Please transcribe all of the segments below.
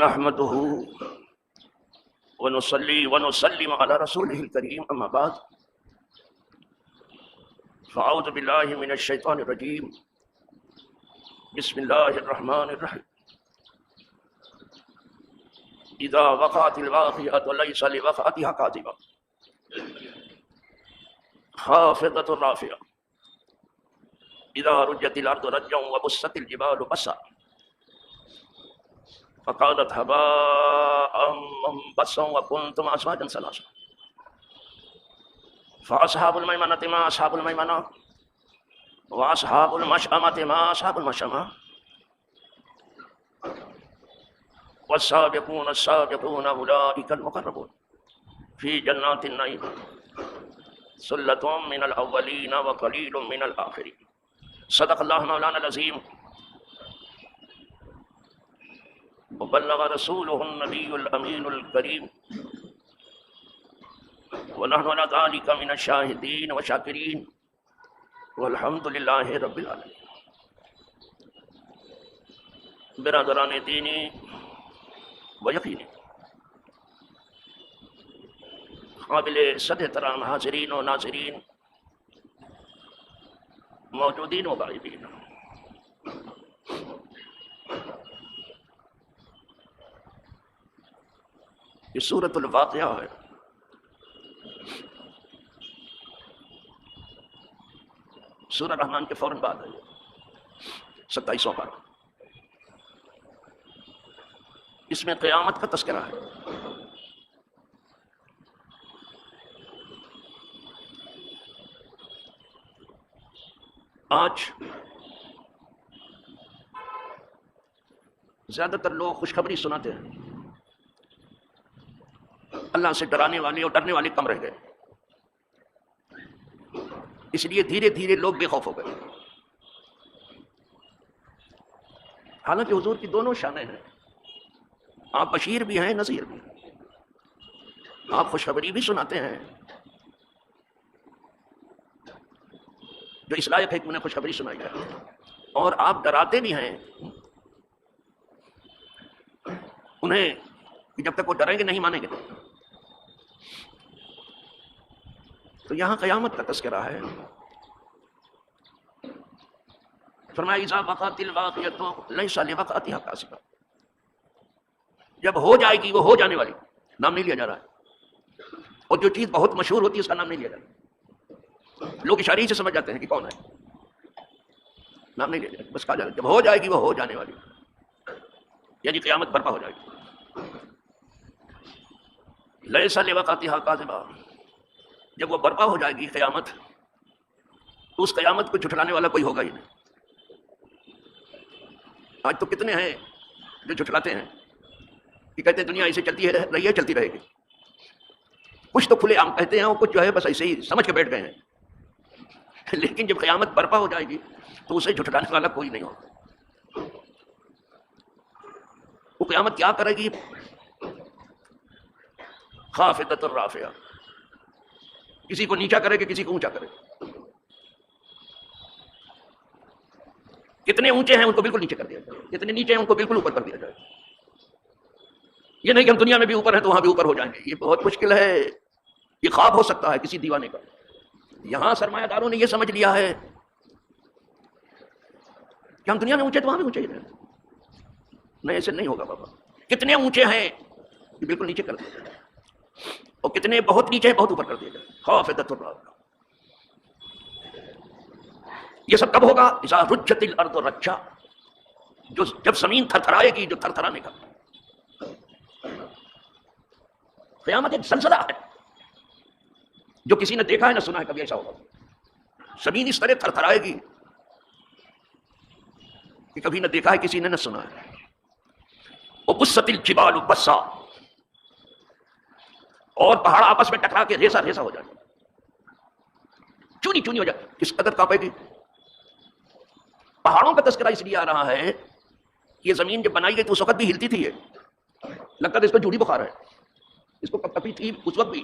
نحمده ونصلي ونسلم على رسوله الكريم اما بعد فاعوذ بالله من الشيطان الرجيم بسم الله الرحمن الرحيم اذا وقعت الواقعة ليس لوقعتها كاذبة خافضة رافعة اذا رجت الارض رجا وبست الجبال بسا فقالت هباء منبثا وكنتم أزواجا ثلاثا فأصحاب الميمنة ما أصحاب الميمنة وأصحاب المشأمة ما أصحاب المشأمة والسابقون السابقون أولئك المقربون في جنات النعيم ثلة من الأولين وقليل من الآخرين صدق الله مولانا العظيم وبلغ رسوله النبي الأمين الكريم ونحن على ذلك من الشاهدين والشاكرين والحمد لله رب العالمين. برادران دینی و یقینی، قابل صد احترام حاضرین و ناظرین، موجودین و غائبین، یہ سورۃ الواقعہ ہے. سورہ رحمان کے فوراً بعد ہے 27واں پارہ. اس میں قیامت کا تذکرہ ہے. آج زیادہ تر لوگ خوشخبری سناتے ہیں، اللہ سے ڈرانے والے اور ڈرنے والے کم رہ گئے، اس لیے دھیرے دھیرے لوگ بے خوف ہو گئے. حالانکہ حضور کی دونوں شانیں ہیں، آپ بشیر بھی ہیں، نذیر بھی ہیں، آپ خوشخبری بھی سناتے ہیں. جو اس لائق ہے کہ انہیں خوشخبری سنائی جائے، اور آپ ڈراتے بھی ہیں انہیں کہ جب تک وہ ڈریں گے نہیں مانیں گے. تو یہاں قیامت کا تذکرہ ہے. فرمایا اذا وقعت الواقعة ليس لوقعتها كاذبة، جب ہو جائے گی، وہ ہو جانے والی، نام نہیں لیا جا رہا ہے. اور جو چیز بہت مشہور ہوتی ہے اس کا نام نہیں لیا جا رہا. لوگ اشارے سے سمجھ جاتے ہیں کہ کون ہے، نام نہیں لیا جا رہا، بس کہا جا رہا ہے جب ہو جائے گی وہ ہو جانے والی، یعنی قیامت برپا ہو جائے گی. ليس لوقعتها كاذبة، جب وہ برپا ہو جائے گی قیامت، تو اس قیامت کو جھٹلانے والا کوئی ہوگا ہی نہیں. آج تو کتنے ہیں جو جھٹلاتے ہیں کہ کہتے ہیں دنیا ایسے چلتی ہے رہی ہے، چلتی رہے گی. کچھ تو کھلے عام کہتے ہیں اور کچھ جو ہے بس ایسے ہی سمجھ کے بیٹھ گئے ہیں. لیکن جب قیامت برپا ہو جائے گی تو اسے جھٹلانے والا کوئی نہیں ہوگا. وہ قیامت کیا کرے گی؟ خافضۃ رافعہ، کسی کو نیچا کرے گی، کسی کو اونچا کرے گی. کتنے اونچے ہیں ان کو بالکل نیچے کر دیا جائے، کتنے نیچے ہیں ان کو بالکل اوپر کر دیا جائے. یہ نہیں کہ ہم دنیا میں بھی اوپر ہیں تو وہاں بھی اوپر ہو جائیں گے، یہ بہت مشکل ہے. یہ خواب ہو سکتا ہے کسی دیوانے کا. یہاں سرمایہ داروں نے یہ سمجھ لیا ہے کہ ہم دنیا میں اونچے تو وہاں بھی اونچے ہی رہیں. نہیں، ایسے نہیں ہوگا بابا. کتنے اونچے ہیں یہ بالکل نیچے کر دیا جائے، اور کتنے بہت نیچے ہیں بہت اوپر کر دیا جائے. خافضۃ رافعہ. یہ سب کب ہوگا؟ اذا رجت الارض رجا، جب زمین تھر تھرائے گی، جو تھر تھرانے کا. قیامت ایک زلزلہ ہے جو کسی نے دیکھا ہے نہ سنا ہے کبھی ایسا ہوگا. زمین اس طرح تھر تھرائے گی کہ کبھی نہ دیکھا ہے کسی نے نہ سنا ہے. وبست الجبال بسا، اور پہاڑ آپس میں ٹکرا کے ریسا ریسا ہو جائے، چونی چونی ہو جائے. کس قدر کانپے گی. پہاڑوں کا تذکرہ اس لیے آ رہا ہے کہ یہ زمین جب بنائی گئی تو اس وقت بھی ہلتی تھی. یہ لگتا تھا اس کو جوڑی بخار ہے، اس کو کبھی تھی اس وقت بھی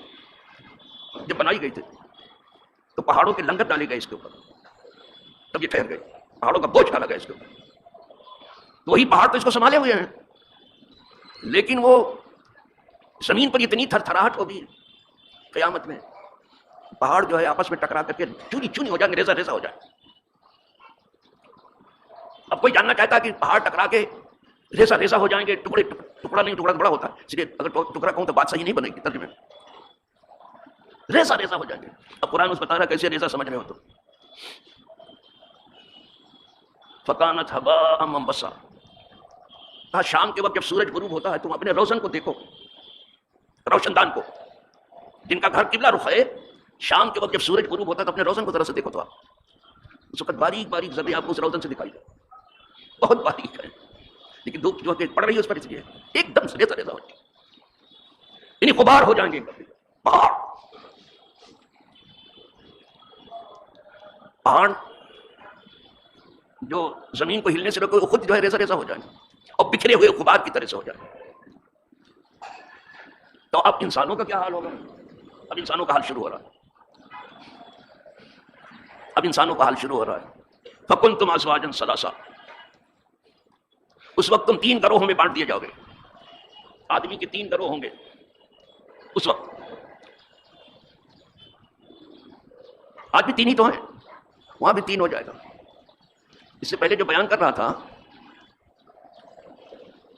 جب بنائی گئی تھی. تو پہاڑوں کے لنگر ڈالے گئے اس کے اوپر، تب یہ ٹھہر گئے. پہاڑوں کا بوجھ ڈالا گیا اس کے اوپر. تو وہی پہاڑ تو اس کو سنبھالے ہوئے ہیں. لیکن وہ زمین پر اتنی تھر تھراہٹ ہوگی قیامت میں، پہاڑ جو ہے آپس میں ٹکرا کر کے چونی چونی ہو جائیں گے، ریزہ ریزہ ہو جائیں گے۔ اب کوئی جاننا چاہتا ہے کہ پہاڑ ٹکرا کے ریزہ ریزہ ہو جائیں گے، ٹکڑے ٹکڑا نہیں، ٹکڑا بڑا ہوتا ہے، اس لیے اگر ٹکڑا کہوں تو بات صحیح نہیں بنے گی ترجمے میں، ریزہ ریزہ ہو جائیں گے۔ اب قرآن اس بتا رہا ہے کیسے ریزہ سمجھ رہے ہو تو، فکانت ہباء منبثا۔ کہا شام کے وقت جب سورج غروب ہوتا ہے تم اپنے روشن کو دیکھو، روشن دان کو، جن کا گھر قبلہ رخ ہے، شام کے وقت جب سورج غروب ہوتا ہے تو اپنے روشن کو ذرا سے دیکھو تو آپ اس وقت باریک باریک ذرے آپ کو اس روشن سے دکھائی دے، بہت باریک ہے، لیکن دھوپ جو ہے پڑ رہی ہے اس پر اس لیے ایک دم سے ریزہ ریزہ ہو جائے، یعنی غبار ہو جائیں گے پہاڑ۔ پہاڑ جو زمین کو ہلنے سے روکے وہ خود جو ہے ریزہ ریزہ ہو جائیں گے اور بکھرے ہوئے غبار کی طرح سے ہو جائیں گے۔ تو اب انسانوں کا کیا حال ہوگا؟ اب انسانوں کا حال شروع ہو رہا ہے، اب انسانوں کا حال شروع ہو رہا ہے۔ فَكُنْتُمْ أَزْوَاجًا ثَلَاثًا، اس وقت تم 3 گروہوں میں بانٹ دیے جاؤ گے، آدمی کے 3 گروہ ہوں گے اس وقت۔ آج بھی 3 ہی تو ہیں، وہاں بھی 3 ہو جائے گا۔ اس سے پہلے جو بیان کر رہا تھا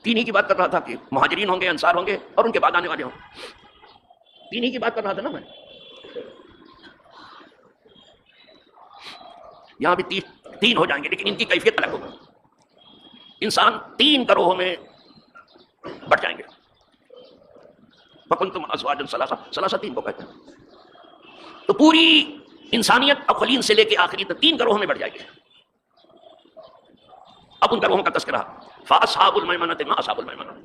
3 ہی کی بات کر رہا تھا کہ مہاجرین ہوں گے، انصار ہوں گے اور ان کے بعد آنے والے ہوں، 3 ہی کی بات کر رہا تھا نا میں۔ یہاں بھی 3 ہو جائیں گے، لیکن ان کی کیفیت الگ ہوگی۔ انسان 3 گروہوں میں بٹ جائیں گے۔ فَكُنْتُمْ أَزْوَاجًا ثَلَاثًا، ثلاثہ 3 کو کہتے ہیں۔ تو پوری انسانیت اولین سے لے کے آخری تک 3 گروہوں میں بٹ جائے گی۔ اب ان گروہوں کا تذکرہ، فَأَصْحَابُ الْمَيْمَنَةِ مَا أَصْحَابُ الْمَيْمَنَةِ،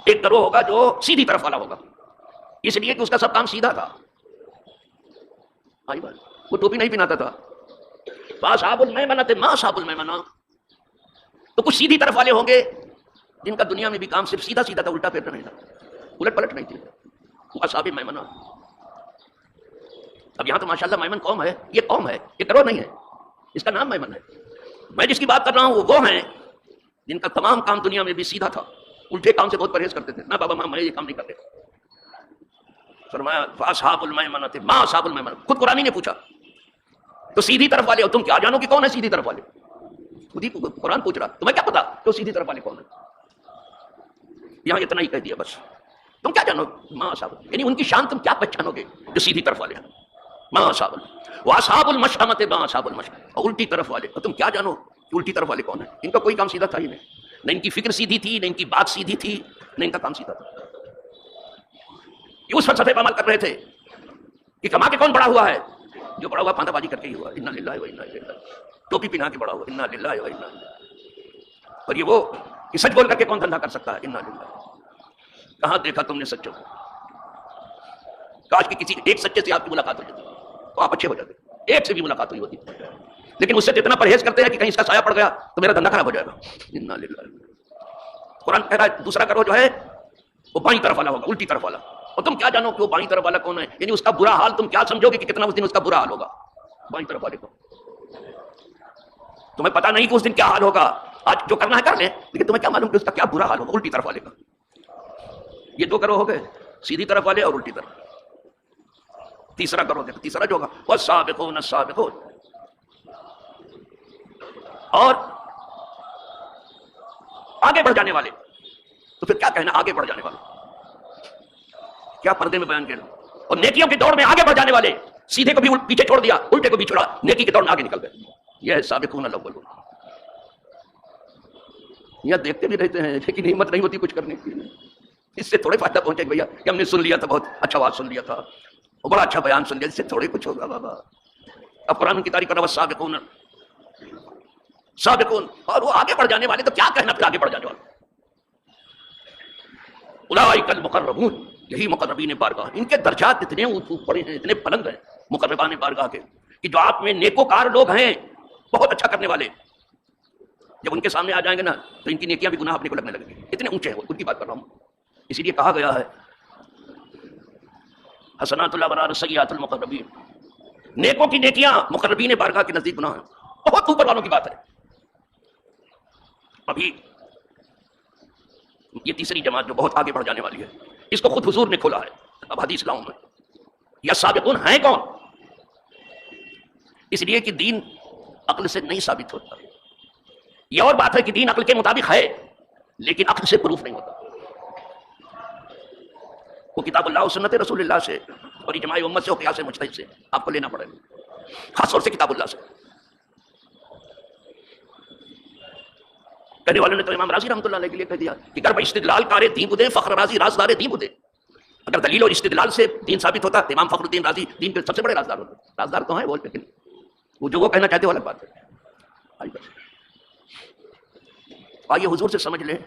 ایک گروہ ہوگا جو سیدھی طرف والا ہوگا، اس لیے کہ اس کا سب کام سیدھا تھا، آئی بات، وہ ٹوپی نہیں پہناتا تھا۔ فَأَصْحَابُ الْمَيْمَنَةِ مَا أَصْحَابُ الْمَيْمَنَةِ، تو کچھ سیدھی طرف والے ہوں گے جن کا دنیا میں بھی کام صرف سیدھا سیدھا تھا، الٹا پھرنا نہیں تھا، الٹ پلٹ نہیں تھی، وہ اصحاب میمنہ۔ اب یہاں تو ماشاءاللہ میمن قوم ہے، یہ قوم ہے، یہ گروہ نہیں ہے، اس کا نام میمن ہے۔ میں جس کی بات کر رہا ہوں وہ ہیں جن کا تمام کام دنیا میں بھی سیدھا تھا، الٹے کام سے بہت پرہیز کرتے تھے، نہ بابا میں یہ کام نہیں کرتے۔ فرمایا فاصحاب المیمنہ ما اصحاب المیمنہ، خود قرآن نے پوچھا تو سیدھی طرف والے ہو تم کیا جانو کہ کون ہے سیدھی طرف والے؟ خود ہی قرآن پوچھ رہا، تمہیں کیا پتا کہ سیدھی طرف والے کون ہے؟ یہاں اتنا ہی کہہ دیا بس، تم کیا جانو ما اصحاب، یعنی ان کی شان تم کیا پہچانو گے جو سیدھی طرف والے ہیں، ما اصحاب واصحاب المشأمۃ ما اصحاب المشأمۃ، اور الٹی طرف والے، اور تم کیا جانو کہ الٹی طرف والے کون ہیں؟ ان کا کوئی کام سیدھا تھا ہی نہیں، نہ ان کی فکر سیدھی تھی، نہ ان کی بات سیدھی تھی، نہ ان کا کام سیدھا تھا۔ یہ اس فلسفے پر عمل کر رہے تھے کہ کما کے کون بڑا ہوا ہے؟ جو بڑا ہوا پاندہ بازی کر کے ہی ہوا، انا للہ و انا الیہ راجعون، ٹوپی پہنا کے بڑا ہوا، انا للہ و انا الیہ، اور یہ وہ کہ سچ بول کر کے کون دھندا کر سکتا ہے، انا للہ۔ کہاں دیکھا تم نے سچوں کو؟ کاش کہ کسی ایک سچے سے آپ کی ملاقات ہو جاتی تو آپ اچھے ہو جاتے، ایک سے بھی ملاقات ہوئی ہوتی، لیکن اس سے اتنا پرہیز کرتے ہیں کہ کہیں اس کا سایہ پڑ گیا تو میرا دھندا خراب ہو جائے گا، انا للہ۔ قرآن کہہ رہا ہے دوسرا کرو جو ہے وہ بائیں طرف والا ہوگا، الٹی طرف والا، اور تم کیا جانو کہ وہ بائیں طرف والا کون ہے؟ یعنی اس کا برا حال تم کیا سمجھو گے کہ کتنا اس دن اس کا برا حال ہوگا بائیں طرف والے کو؟ تمہیں پتا نہیں کہ اس دن کیا حال ہوگا، آج جو کرنا ہے کر لیں، لیکن تمہیں کیا معلوم کہ اس کا کیا برا حال ہوگا الٹی طرف والے کا؟ یہ 2 گروہ ہو گئے، سیدھی طرف والے اور الٹی طرف۔ تیسرا گروہ دیکھو، تیسرا جو ہوگا والسابقون السابقون، اور آگے بڑھ جانے والے۔ تو پھر کیا کہنا آگے بڑھ جانے والے، کیا پردے میں بیان کیا، اور نیکیوں کی دوڑ میں آگے بڑھ جانے والے، سیدھے کو بھی پیچھے چھوڑ دیا، الٹے کو بھی چھوڑا، نیکی کی دوڑ میں آگے نکل گئے، یہ ہے سابقون الاولون۔ یہ دیکھتے بھی رہتے ہیں لیکن ہمت نہیں ہوتی کچھ کرنے کی، اس سے تھوڑے فائدہ پہنچے بھیا کہ ہم نے سن لیا تھا، بہت اچھا بات سن لیا تھا، بڑا اچھا بیان سن لیا، اس سے تھوڑے کچھ ہوگا بابا۔ اب قرآن کی تعریف کر رہا ہے سابقون سابقون، اور وہ آگے بڑھ جانے والے، تو کیا کہنا پھر آگے بڑھ جانے والے؟ اولئک المقربون، یہی مقربین بارگاہ، ان کے درجات اتنے اوپر ہیں، اتنے بلند ہیں مقربان بارگاہ کے، کہ جو آپ میں نیکوکار لوگ ہیں، بہت اچھا کرنے والے، جب ان کے سامنے آ جائیں گے نا تو ان کی نیکیاں بھی گناہ اپنے کو لگنے لگیں گے، اتنے اونچے ہیں، ان کی بات کر رہا ہوں۔ اسی لیے کہا گیا ہے حسنات الابرار سیئات المقربین، نیکوں کی نیکیاں مقربین بارگاہ کے نزدیک گناہ ہیں، بہت اوپر والوں کی بات ہے۔ ابھی یہ تیسری جماعت جو بہت آگے بڑھ جانے والی ہے، اس کو خود حضور نے کھولا ہے اب حدیث لاؤں میں. یا سابقون ہیں کون؟ اس لیے کہ دین عقل سے نہیں ثابت ہوتا. یہ اور بات ہے کہ دین عقل کے مطابق ہے لیکن عقل سے پروف نہیں ہوتا. وہ کتاب اللہ و سنت رسول اللہ سے اور اجماع امت سے اور قیاس مجتہد سے آپ کو لینا پڑے گا، خاص طور سے کتاب اللہ سے. کہنے والوں نے تو امام رازی رحمۃ اللہ علیہ کے لیے کہہ دیا کہ اگر استدلال کارے دین بدے فخر رازی رازدار دین بدے. اگر دلیل اور استدلال سے دین ثابت ہوتا تو امام فخر الدین رازی دین کے سب سے بڑے رازدار ہوتے. رازدار تو ہیں وہ، لیکن وہ جو وہ کہنا چاہتے وہ الگ بات ہے. آئیے حضور سے سمجھ لیں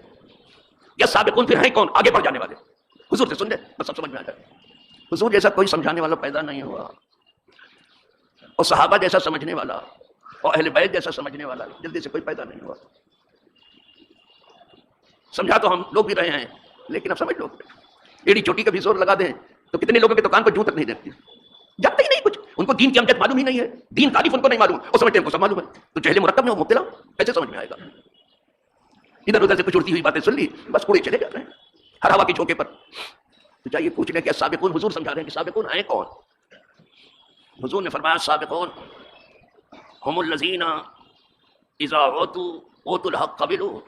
یا سابقون پھر ہیں کون؟ آگے بڑھ جانے والے. حضور سے سن لیں بس سب سمجھ میں آ جائے. حضور جیسا کوئی سمجھانے والا پیدا نہیں ہوا، اور صحابہ جیسا سمجھنے والا اور اہل بیت جیسا سمجھنے والا جلدی سے کوئی پیدا نہیں ہوا. سمجھا تو ہم لوگ بھی رہے ہیں لیکن اب سمجھ لو، ایڑی چوٹی کا بھی زور لگا دیں تو کتنے لوگوں کی دکان پر جوں تک نہیں دیکھتی، جانتے ہی نہیں کچھ. ان کو دین کی اہمیت معلوم ہی نہیں ہے، دین تعریف ان کو نہیں معلوم، اور سمجھتے ہیں ان کو سب معلوم ہے. تو جہل مرکب میں وہ مبتلا کیسے سمجھ میں آئے گا؟ ادھر ادھر سے کچھ اڑتی ہوئی باتیں سن لی بس اڑے چلے جاتے ہیں ہر ہوا کے جھونکے پر. تو چاہیے پوچھ لیں کہ سابقون، حضور سمجھا رہے ہیں کہ سابقون ہیں کون؟ حضور نے فرمایا سابقون هم الذین اذا اوتوا الحق قبلوا.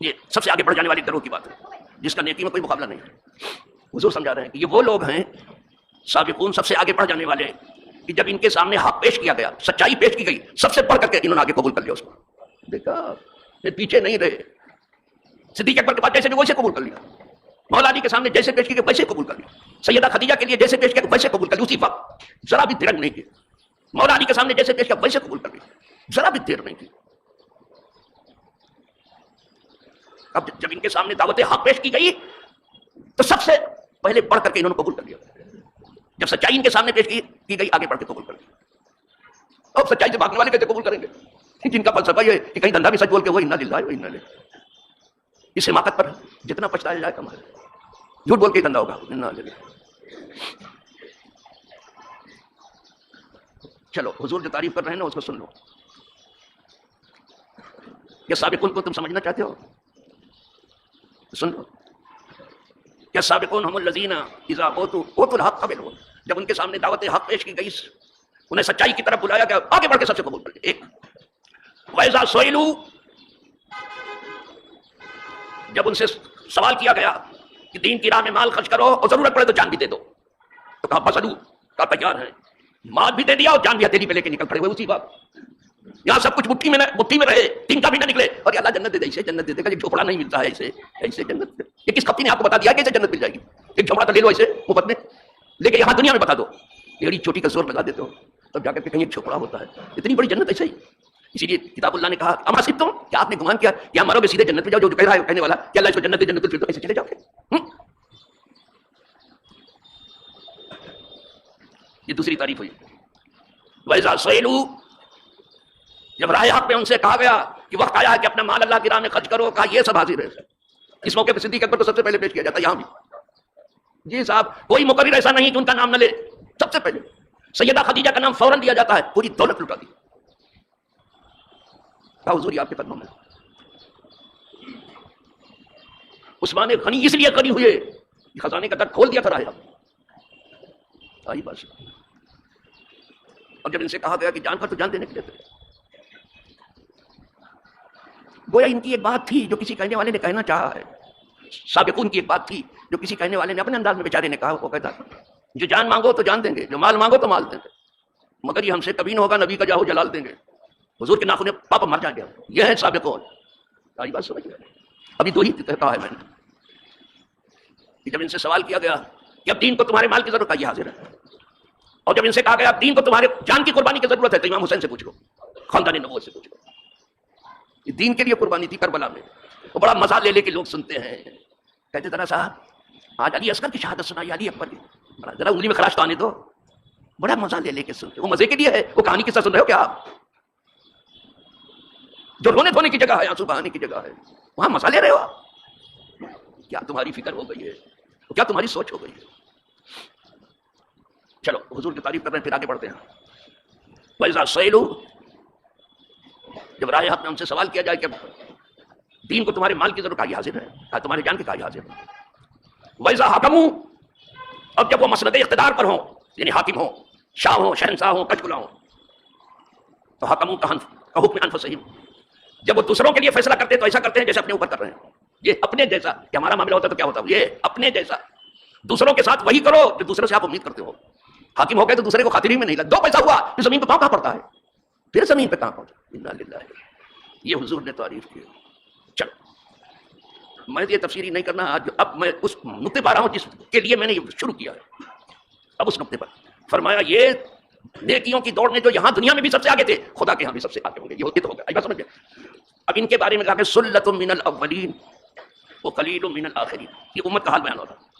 یہ سب سے آگے بڑھ جانے والی گروہ کی بات ہے جس کا نیکی میں کوئی مقابلہ نہیں ہے. حضور سمجھا رہے ہیں کہ یہ وہ لوگ ہیں سابقون سب سے آگے بڑھ جانے والے کہ جب ان کے سامنے حق پیش کیا گیا، سچائی پیش کی گئی، سب سے بڑھ کر کے انہوں نے آگے قبول کر لیا اس کو. دیکھا یہ پیچھے نہیں رہے. صدیق اکبر کے بعد جیسے ویسے قبول کر لیا، مولا علی کے سامنے جیسے پیش کی گئی ویسے قبول کر لیا، سیدہ خدیجہ کے لیے جیسے پیش کیا ویسے قبول کر لیا اسی وقت، ذرا بھی دیر نہیں کی. مولا علی کے سامنے جیسے پیش کیا ویسے قبول کر لیا، ذرا بھی دیر نہیں کی. اب جب ان کے سامنے دعوت حق پیش کی گئی تو سب سے پہلے بڑھ کر کے انہوں نے قبول کر لیا. جب سچائی ان کے سامنے پیش کی گئی آگے بڑھ کے قبول کر لیا. اب سچائی سے بھاگنے والے کیسے قبول کریں گے؟ جن کا فلسفہ یہ ہے کہ کہیں دھندا بھی سچ بول کے وہ انا للہ و انا الیہ. اس حماقت پر جتنا پچھتایا جائے کم ہے. جھوٹ بول کے دھندا ہوگا انا للہ. چلو حضور جو تعریف کر رہے ہیں نا اس کو سن لو. کیا سابقون کو تم سمجھنا چاہتے ہو؟ سن لو. کیا سابقون هم الذین اذا اوتوا الحق قبلوا. جب ان کے سامنے دعوت حق پیش کی گئی انہیں سچائی کی طرف بلایا گیا، آگے بڑھ کے سب سے قبول کر لیا. ایک وَإِذَا سُئِلُوا، جب ان سے سوال کیا گیا کہ دین کی راہ میں مال خرچ کرو اور ضرورت پڑے تو جان بھی دے دو، تو کہا فَصَلُوا، کہا تیار ہیں. مال بھی دے دیا اور جان بھی ہتھیلی پہ لے کے نکل پڑے ہوئے اسی وقت. یہاں سب کچھ مٹھی میں رہے، تین کا بھی نہ نکلے اور اللہ جنت دے دے، اسے جنت دے دے گا. ایک جھوپڑا نہیں ملتا ہے ایسے جنت. یہ کس کپتی نے آپ کو بتا دیا کہ اسے جنت مل جائے گی؟ ایک جھوپڑا تو لے لو ایسے مفت میں، لیکن یہاں دنیا میں بتا دو، ایڑی چوٹی کا زور لگا دیتے ہو تب جا کر کے کہیں ایک جھوپڑا ہوتا ہے. اتنی بڑی جنت ایسے ہی. اسی لیے کتاب اللہ نے کہا اما سب کیا آپ نے گمان کیا کہ ہم مرو گے سیدھے جنت پہ جاؤ؟ جو کہہ رہا ہے کہنے والا کہ اللہ اس کو جنت دے، جنت پھر تو ایسے چلے جاؤ گے. یہ دوسری تعریف ہوئی. وَإِذَا سُئِلُوا، جب راہ حق میں ان سے کہا گیا کہ وقت آیا ہے کہ اپنا مال اللہ کی راہ میں خرچ کرو، کہا یہ سب حاضر ہے. اس موقع پہ صدیق اکبر تو سب سے پہلے پیش کیا جاتا ہے. یہاں بھی جی صاحب کوئی مقرر ایسا نہیں کہ ان کا نام نہ لے. سب سے پہلے سیدہ خدیجہ کا نام فوراً دیا جاتا ہے، پوری دولت لٹا دی. کہا حضور یہ آپ کے قدموں میں. عثمان غنی اس لیے غنی ہوئے خزانے کا در کھول دیا تھا راہ حق. آئی بات. اور جب ان سے کہا گیا کہ جان پر تو جان دینے کے لیے تھے، گویا ان کی ایک بات تھی جو کسی کہنے والے نے کہنا چاہا ہے. سابقون کی ایک بات تھی جو کسی کہنے والے نے اپنے انداز میں بیچارے نے کہا. وہ کہتا تھا جو جان مانگو تو جان دیں گے، جو مال مانگو تو مال دیں گے، مگر یہ ہم سے کبھی نہ ہوگا نبی کا جاہو جلال دیں گے. حضور کے ناخن پاپا مر جائیں گے. یہ ہے سابقون. ساری بات سمجھ گئے. ابھی دو ہی کہا ہے میں نے کہ جب ان سے سوال کیا گیا کہ اب دین کو تمہارے مال کی ضرورت ہے، یہ حاضر ہے. اور جب ان سے کہا گیا اب دین کو تمہارے جان کی قربانی کی ضرورت ہے، تو امام حسین سے پوچھ لو، خاندان نبوت سے پوچھ لو. یہ دین کے لیے قربانی تھی کربلا میں. وہ بڑا مزہ لے لے کے لوگ سنتے ہیں، کہتے ذرا صاحب آج علی اصغر کی شہادت سنائی، علی اکبر کی، ذرا انگلی میں خراش تو آنے دو. بڑا مزہ لے لے کے سنتے. وہ مزے کے لیے ہے، وہ کہانی قصہ سن رہے ہو کیا آپ؟ جو رونے دھونے کی جگہ ہے، آنسو بہانے کی جگہ ہے، وہاں مزہ لے رہے ہو آپ. کیا تمہاری فکر ہو گئی ہے؟ کیا تمہاری سوچ ہو گئی ہے؟ چلو حضور کی تعریف کر رہے ہیں، پھر آگے بڑھتے ہیں. وَإِذَا سُئِلُوا، جب راہ حق میں ان سے سوال کیا جائے کہ دین کو تمہارے مال کی ضرورت کا حاضر ہے، تمہارے جان کے کا حاضر ہے. ویسا حکموں، اب جب وہ مسند اقتدار پر ہوں، یعنی حاکم ہوں، شاہ ہوں، شہنشاہ ہوں، کچکلا ہوں، تو حکموں کا حکم انفسہم، جب وہ دوسروں کے لیے فیصلہ کرتے ہیں تو ایسا کرتے ہیں جیسے اپنے اوپر کر رہے ہیں. یہ اپنے جیسا کہ ہمارا معاملہ ہوتا تو کیا ہوتا، یہ اپنے جیسا. دوسروں کے ساتھ وہی کرو جو دوسروں سے آپ امید کرتے ہو. حاکم ہو گئے تو دوسرے کو خاطر ہی میں نہیں لگا. 2 پیسہ ہوا پھر زمین پہ کہاں پڑتا ہے، پھر زمین پہ کہاں پہنچا. انا للہ، یہ حضور نے تعریف کی. چلو میں یہ تفسیری نہیں کرنا آج، اب میں اس نقطے پر آ رہا ہوں جس کے لیے میں نے یہ شروع کیا ہے. اب اس نقطے پر فرمایا یہ نیکیوں کی دوڑ میں جو یہاں دنیا میں بھی سب سے آگے تھے، خدا کے ہاں بھی سب سے آگے ہوں گے. یہ ہوتے تو ہوگا. سمجھ گئے. اب ان کے بارے میں کہا کہ سلۃ من الاولین وقلیل من الآخرین. یہ امت کا حال بیان ہو رہا ہے.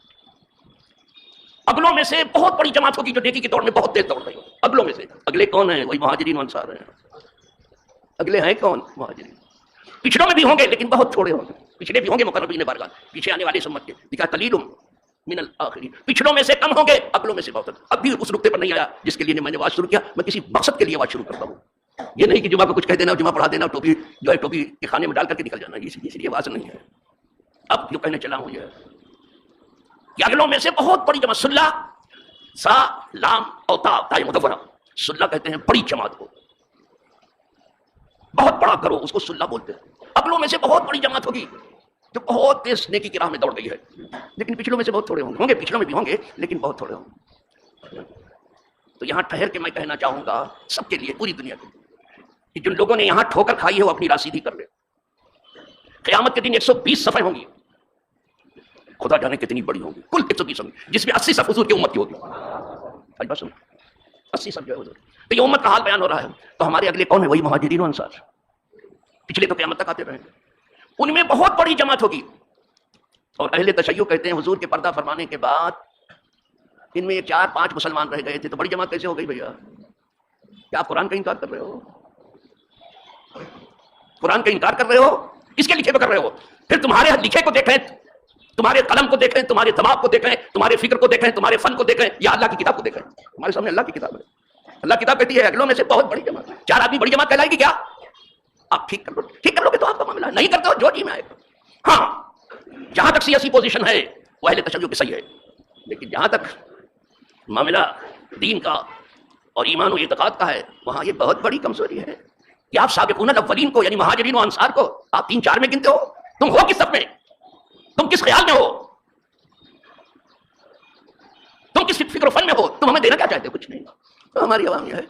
اگلوں میں سے بہت بڑی جماعت ہوگی جو نیکی کی دوڑ میں بہت تیز دوڑ رہی ہو. اگلوں میں سے. اگلے کون ہیں؟ وہی مہاجرین و انصار ہیں. اگلے ہیں کون؟ مہاجرین. پچھڑوں میں بھی ہوں گے لیکن بہت تھوڑے ہوں گے. پچھڑے بھی ہوں گے مقربین بارگاہ، پیچھے آنے والے سمت کے. لکھا قلیل من الآخرین، پچھڑوں میں سے کم ہوں گے، اگلوں میں سے بہت. اب بھی اس نقطے پر نہیں آیا جس کے لیے میں نے بات شروع کیا. میں کسی مقصد کے لیے بات شروع کرتا ہوں. یہ نہیں کہ جمعہ کو کچھ کہہ دینا، جمعہ پڑھا دینا، ٹوپی جو ہے ٹوپی کے خانے میں ڈال کر کے نکل جانا. اس لیے بات نہیں ہے. اب جو کہنے چلا ہوں یہ کہ اگلوں میں سے بہت بڑی جماعت، سلہ سا لام اور تا تائے مدورہ، سلہ کہتے ہیں بڑی جماعت کو، بہت بڑا کرو اس کو سلہ بولتے ہیں. اگلوں میں سے بہت بڑی جماعت ہوگی جو بہت تیز نیکی کی راہ میں دوڑ گئی ہے، لیکن پچھلوں میں سے بہت تھوڑے ہوں گے. پچھلوں میں بھی ہوں گے لیکن بہت تھوڑے ہوں گے. تو یہاں ٹھہر کے میں کہنا چاہوں گا سب کے لیے، پوری دنیا کے لیے، کہ جن لوگوں نے یہاں ٹھوکر کھائی ہے وہ اپنی راہ سیدھی کر لے. قیامت کے دن 120 صفحیں ہوں گی. خدا جانے کتنی بڑی ہوں گی. کل 120 ہوں گی جس میں 80 صف حضور کی امت کی ہوگی. 80 صف جو ہے حضور. تو یہ امت کا حال بیان ہو رہا ہے. تو ہمارے اگلے کون ہیں؟ وہی مہاجرین و انصار. پچھلے تو قیامت تک آتے رہے. ان میں بہت بڑی جماعت ہوگی. اور اہل تشیع کہتے ہیں حضور کے پردہ فرمانے کے بعد ان میں 4-5 مسلمان رہ گئے تھے. تو بڑی جماعت کیسے ہو گئی بھیا؟ کیا آپ قرآن کا انکار کر رہے ہو؟ قرآن کا انکار کر رہے ہو؟ کس کے لکھے پہ کر رہے ہو؟ پھر تمہارے لکھے کو دیکھیں، تمہارے قلم کو دیکھیں، تمہارے دماغ کو دیکھیں، تمہارے فکر کو دیکھیں، تمہارے فن کو دیکھیں، یا اللہ کی کتاب کو دیکھیں. ہمارے سامنے اللہ کی کتاب ہے. اللہ کتاب کہتی ہے اگلوں میں سے بہت بڑی جماعت. 4 آدمی بڑی جماعت کہلائے گی کیا؟ آپ ٹھیک کر لو گے تو آپ کا معاملہ ہے. نہیں کرتے ہو جو جی میں آئے گا. ہاں جہاں تک سیاسی پوزیشن ہے وہ اہل تشیع کی صحیح ہے، لیکن جہاں تک معاملہ دین کا اور ایمان و اعتقاد کا ہے وہاں یہ بہت بڑی کمزوری ہے کہ آپ سابقون الاولین کو یعنی مہاجرین و انصار کو آپ 3-4 میں گنتے ہو. تم ہو کس سب میں؟ تم کس خیال میں ہو؟ تم کس فکر و فن میں ہو؟ تم ہمیں دینا کیا چاہتے ہو؟ کچھ نہیں. تو ہماری عوام یہ ہے،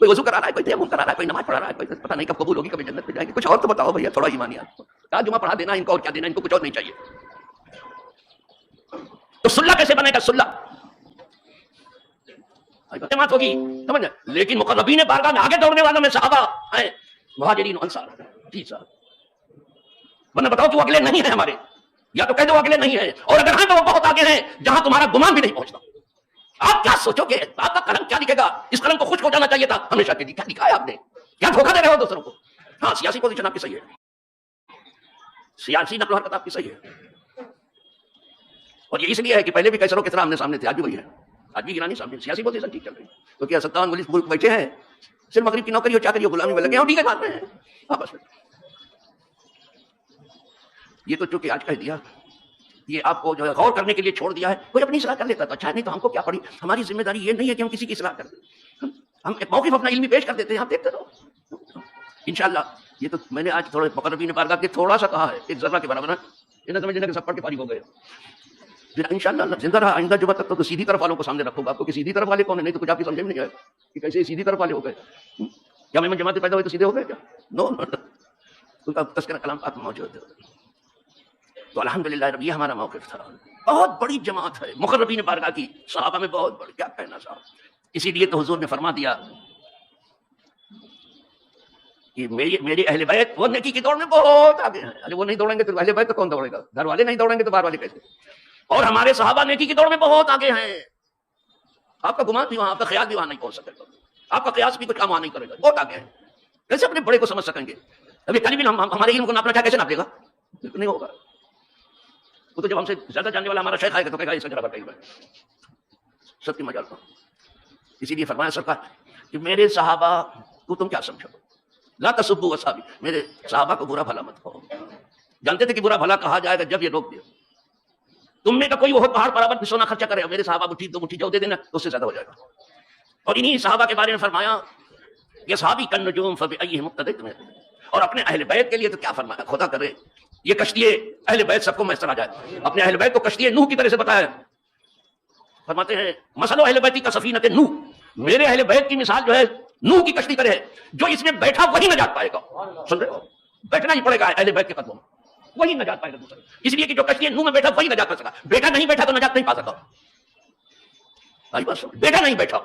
کوئی وضو کرا رہا ہے، کوئی تیمم کرا رہا ہے، کوئی نماز پڑھا رہا ہے، کوئی پتہ نہیں کب قبول ہوگی، کبھی جنت میں جائیں گے. کچھ اور تو بتاؤ بھیا، تھوڑا ایمانیات. کہا جمعہ پڑھا دینا، ان کو اور کیا دینا، ان کو کچھ اور نہیں چاہیے. تو سلہ کیسے بنے گا؟ سلہ جماعت ہوگی سمجھ. لیکن مقربین بارگاہ میں آگے دوڑنے والوں میں صحابہ ہیں، مہاجرین و انصار. جی صاحب، ورنہ بتاؤ کہ وہ اگلے نہیں ہیں ہمارے، یا تو کہہ دو اگلے نہیں ہیں، اور اگر ہاں تو وہ بہت آگے ہیں جہاں تمہارا گمان بھی نہیں پہنچتا. آپ کیا سوچو گے؟ آپ کا قلم کیا لکھے گا؟ اس قلم کو خشک ہو جانا چاہیے تھا ہمیشہ کے لیے. کیا لکھا ہے آپ نے؟ کیا دھوکہ دے رہے ہو دوسروں کو؟ ہاں سیاسی پوزیشن آپ کی صحیح ہے، سیاسی نقل و حرکت آپ کی صحیح ہے. اور یہ اس لیے ہے کہ پہلے بھی کیسروں کے طرح ہم نے سامنے تھے، آج بھی وہی ہے. آج بھی گرانی سامنے سیاسی پوزیشن ٹھیک چل رہی ہے. تو کیا 57 ملک بیٹھے ہیں صرف مغرب کی نوکری اور چاکری اور غلامی میں لگے ہیں اور ٹھیک ہے بات میں آپس میں. یہ تو چونکہ آج کہہ دیا، یہ آپ کو جو ہے غور کرنے کے لیے چھوڑ دیا ہے. کوئی اپنی اصلاح کر لیتا تو اچھا، نہیں تو ہم کو کیا پڑی. ہماری ذمہ داری یہ نہیں ہے کہ ہم کسی کی اصلاح کریں. ہم ایک موقف اپنا علمی پیش کر دیتے ہیں، آپ دیکھتے رہو انشاءاللہ. یہ تو میں نے آج تھوڑے مقربین بارگاہ کے تھوڑا سا کہا ہے، ایک ذرہ کے برابر ہے. یہ نہ سمجھنا کہ سب پڑھ کے فارغ ہو گئے. پھر انشاءاللہ اللہ زندہ رہا آئندہ جمعہ تک تو سیدھی طرف والوں کو سامنے رکھوں گا. آپ کو کہ سیدھی طرف والے کون ہیں؟ نہیں تو کچھ آپ کی سمجھ میں نہیں آئے کہ کیسے سیدھی طرف والے ہو گئے. کیا میں جماعت پیدا ہوئے تو سیدھے ہو گئے کیا؟ نو، ان کا تذکرہ کلام آپ موجود ہے. تو الحمدللہ رب یہ ہمارا موقف تھا. بہت بڑی جماعت ہے مقربین بارگاہ کی، صحابہ میں بہت بڑی، کیا کہنا صاحب. اسی لیے تو حضور نے فرما دیا کہ میری اہل بیت وہ نیکی کی دوڑ میں بہت آگے ہیں. ارے وہ نہیں دوڑیں گے تو اہل بیت تو کون دوڑے گا؟ گھر والے نہیں دوڑیں گے تو باہر والے کیسے؟ اور ہمارے صحابہ نیکی کی دوڑ میں بہت آگے ہیں. آپ کا گمان بھی وہاں، آپ کا خیال بھی وہاں نہیں پہنچ سکے گا، آپ کا قیاس بھی کچھ کام وہاں نہیں کرے گا. بہت آگے ہیں. کیسے اپنے بڑے کو سمجھ سکیں گے؟ ابھی کل بھی ہمارے علم کو ناپنا چاہے کیسے ناپ لے گا؟ نہیں ہوگا. وہ تو جب ہم سے زیادہ جاننے والا ہمارا شیخ آئے گا تو کہے گا اس کا جرا بتائیے میں سب کی مجال پر. اسی لیے فرمایا سرکار کہ میرے صحابہ کو تم کیا سمجھو؟ لا تسبوا اصحابی، میرے صحابہ کو برا بھلا مت کہو. جانتے تھے کہ برا بھلا کہا جائے گا جب یہ روک دیا. تم میں کا کوئی وہ پہاڑ برابر سونا خرچہ کرے، میرے صحابہ مٹھی دو مٹھی جو دے دینا تو اس سے زیادہ ہو جائے گا. اور انہی صحابہ کے بارے میں فرمایا کہ صحابی کالنجوم فبأیہم اقتدیتم. اور اپنے اہل بیت کے لیے تو کیا فرمایا، خدا کرے یہ کشتی اہل بیت سب کو میسر آ جائے. اپنے اہل بیت کو کشتی نوح کی طرح سے بتایا. فرماتے ہیں مثل اہل بیتی کا سفینۃ نوح، میرے اہل بیت کی مثال جو ہے نوح کی کشتی طرح ہے، جو اس میں بیٹھا وہی نجات پائے گا. سن رہے ہو، بیٹھنا ہی پڑے گا اہل بیت کے قدموں میں، وہی نجات پائے گا دوسرا. اس لیے کہ جو کشتی نوح میں بیٹھا وہی نجات پا سکا، بیٹھا نہیں بیٹھا تو نجات نہیں پا سکا. بس بیٹھا نہیں بیٹھا.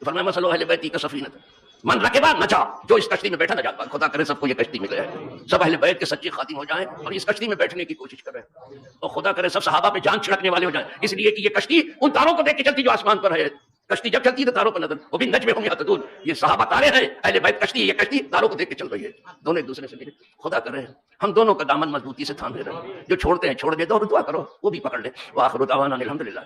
فرمایا مثل اہل بیتی کا سفینۃ من رکبا نجا، جو اس کشتی میں بیٹھا نجات پائے. خدا کرے سب کو یہ کشتی مل جائے، سب اہل بیت کے سچے خادم ہو جائیں اور اس کشتی میں بیٹھنے کی کوشش کریں. اور خدا کرے سب صحابہ پہ جان چھڑکنے والے ہو جائیں، اس لیے کہ یہ کشتی ان تاروں کو دیکھ کے چلتی جو آسمان پر ہے. کشتی جب چلتی ہے تو تاروں پر نظر، وہ بھی نجم ہم یہتدون. یہ صحابہ تارے ہیں، اہل بیت کشتی، یہ کشتی تاروں کو دیکھ کے چل رہی ہے. دونوں ایک دوسرے سے ملے. خدا کرے ہم دونوں کا دامن مضبوطی سے تھامے رہے، جو چھوڑتے ہیں چھوڑ دے دو اور دعا کرو وہ بھی پکڑ لے. وآخر دعوانا الحمدللہ.